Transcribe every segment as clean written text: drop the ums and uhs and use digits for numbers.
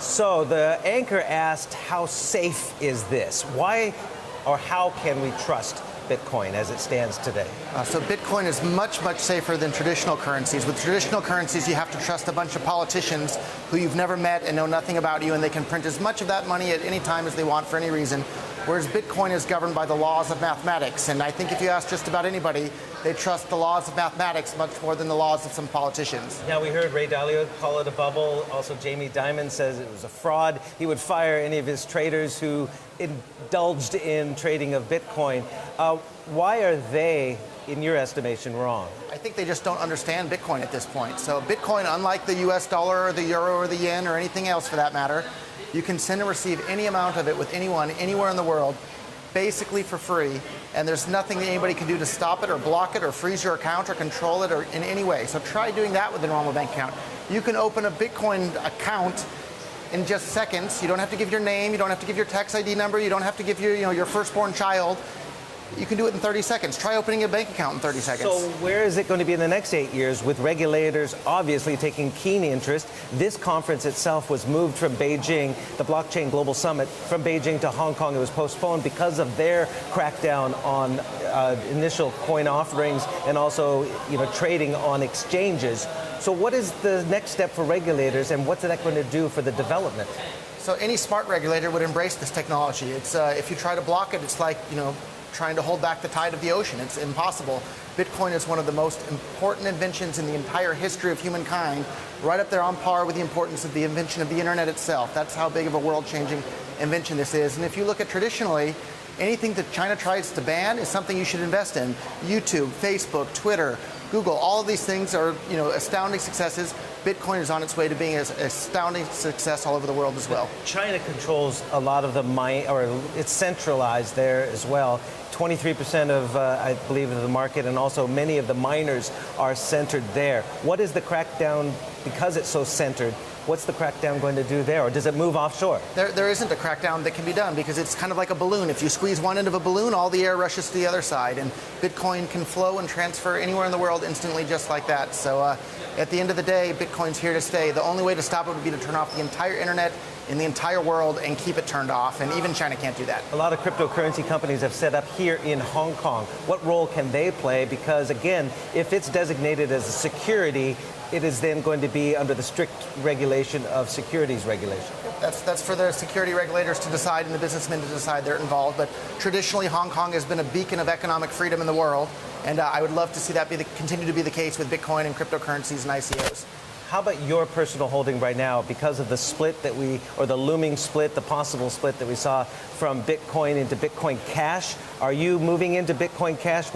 So the anchor asked, how safe is this? Why or how can we trust Bitcoin as it stands today? So Bitcoin is much, much safer than traditional currencies. With traditional currencies, you have to trust a bunch of politicians who you've never met and know nothing about you, and they can print as much of that money at any time as they want for any reason. Whereas Bitcoin is governed by the laws of mathematics. And I think if you ask just about anybody, they trust the laws of mathematics much more than the laws of some politicians. Now, we heard Ray Dalio call it a bubble. Also, Jamie Dimon says it was a fraud. He would fire any of his traders who indulged in trading of Bitcoin. Why are they, in your estimation, wrong? I think they just don't understand Bitcoin at this point. So Bitcoin, unlike the US dollar or the euro or the yen or anything else for that matter, you can send and receive any amount of it with anyone, anywhere in the world, basically for free, and there's nothing that anybody can do to stop it or block it or freeze your account or control it or in any way. So try doing that with a normal bank account. You can open a Bitcoin account in just seconds. You don't have to give your name, you don't have to give your tax ID number, you don't have to give your firstborn child. You can do it in 30 seconds. Try opening a bank account in 30 seconds. So where is it going to be in the next 8 years with regulators obviously taking keen interest? This conference itself was moved from Beijing, the Blockchain Global Summit, from Beijing to Hong Kong. It was postponed because of their crackdown on initial coin offerings and also trading on exchanges. So what is the next step for regulators, and what's that going to do for the development? So any smart regulator would embrace this technology. It's if you try to block it, it's like trying to hold back the tide of the ocean. It's impossible. Bitcoin is one of the most important inventions in the entire history of humankind, right up there on par with the importance of the invention of the internet itself. That's how big of a world-changing invention this is. And if you look at traditionally, anything that China tries to ban is something you should invest in. YouTube, Facebook, Twitter, Google, all of these things are astounding successes. Bitcoin is on its way to being an astounding success all over the world as well. China controls a lot of the mine, or it's centralized there as well. 23% of, I believe, of the market, and also many of the miners are centered there. What is the crackdown, because it's so centered, what's the crackdown going to do there, or does it move offshore? There isn't a crackdown that can be done because it's kind of like a balloon. If you squeeze one end of a balloon, all the air rushes to the other side, and Bitcoin can flow and transfer anywhere in the world instantly just like that. So at the end of the day, Bitcoin's here to stay. The only way to stop it would be to turn off the entire internet in the entire world and keep it turned off, and even China can't do that. A lot of cryptocurrency companies have set up here in Hong Kong. What role can they play? Because again, if it's designated as a security, it is then going to be under the strict regulation of securities regulation. That's for the security regulators to decide and the businessmen to decide. They're involved. But traditionally, Hong Kong has been a beacon of economic freedom in the world, and I would love to see that continue to be the case with Bitcoin and cryptocurrencies and ICOs. How about your personal holding right now, because of the split that or the looming split, the possible split that we saw from Bitcoin into Bitcoin Cash? Are you moving into Bitcoin Cash?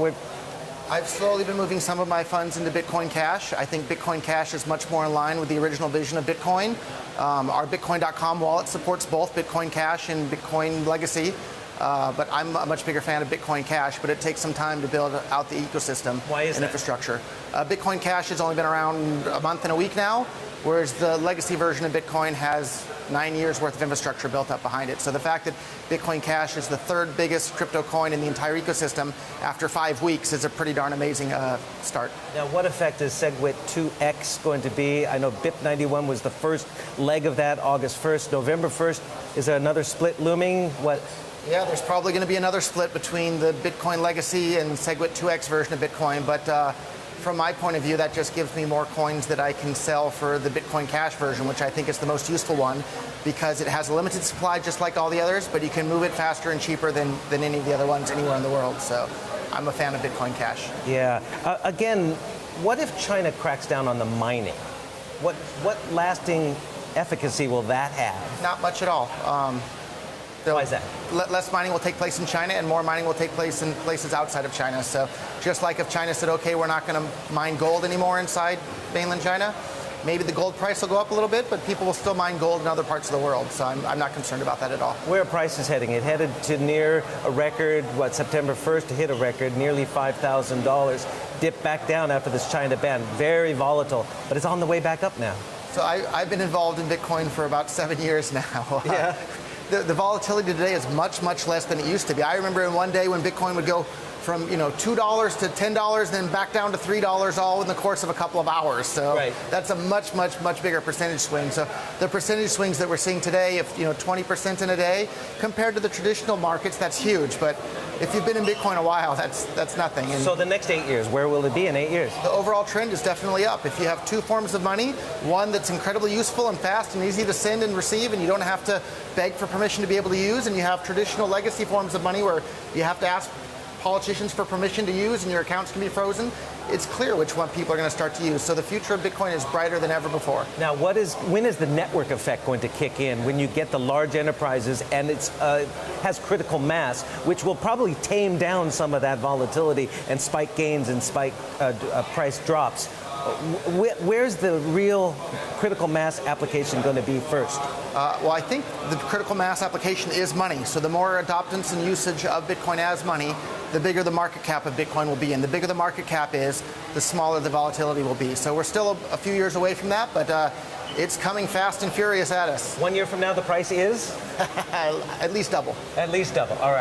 I've slowly been moving some of my funds into Bitcoin Cash. I think Bitcoin Cash is much more in line with the original vision of Bitcoin. Our Bitcoin.com wallet supports both Bitcoin Cash and Bitcoin Legacy. But I'm a much bigger fan of Bitcoin Cash, but it takes some time to build out the ecosystem and infrastructure. Bitcoin Cash has only been around a month and a week now, whereas the legacy version of Bitcoin has 9 years worth of infrastructure built up behind it. So the fact that Bitcoin Cash is the third biggest crypto coin in the entire ecosystem after 5 weeks is a pretty darn amazing start. Now, what effect is SegWit 2X going to be? I know BIP91 was the first leg of that, August 1st. November 1st, is there another split looming? Yeah, there's probably going to be another split between the Bitcoin Legacy and SegWit 2X version of Bitcoin, but from my point of view, that just gives me more coins that I can sell for the Bitcoin Cash version, which I think is the most useful one because it has a limited supply just like all the others, but you can move it faster and cheaper than any of the other ones anywhere in the world. So I'm a fan of Bitcoin Cash. Yeah. Again, what if China cracks down on the mining? What lasting efficacy will that have? Not much at all. Why is that? Less mining will take place in China and more mining will take place in places outside of China. So just like if China said, okay, we're not going to mine gold anymore inside mainland China, maybe the gold price will go up a little bit, but people will still mine gold in other parts of the world. So I'm not concerned about that at all. Where are prices heading? It headed to near a record, September 1st to hit a record, nearly $5,000. Dipped back down after this China ban. Very volatile, but it's on the way back up now. So I've been involved in Bitcoin for about 7 years now. Yeah. The volatility today is much, much less than it used to be. I remember in one day when Bitcoin would go from $2 to $10, then back down to $3 all in the course of a couple of hours. So that's a much, much, much bigger percentage swing. So the percentage swings that we're seeing today, if 20% in a day, compared to the traditional markets, that's huge. But if you've been in Bitcoin a while, that's nothing. And so the next 8 years, where will it be in 8 years? the overall trend is definitely up. If you have two forms of money, one that's incredibly useful and fast and easy to send and receive, and you don't have to beg for permission to be able to use, and you have traditional legacy forms of money where you have to ask politicians for permission to use and your accounts can be frozen, it's clear which one people are going to start to use. So the future of Bitcoin is brighter than ever before. Now, when is the network effect going to kick in? When you get the large enterprises and it has critical mass, which will probably tame down some of that volatility and spike gains and spike price drops. Where's the real critical mass application going to be first? Well, I think the critical mass application is money. So the more adoptance and usage of Bitcoin as money, the bigger the market cap of Bitcoin will be. And the bigger the market cap is, the smaller the volatility will be. So we're still a few years away from that, but it's coming fast and furious at us. 1 year from now, the price is? At least double. At least double. All right.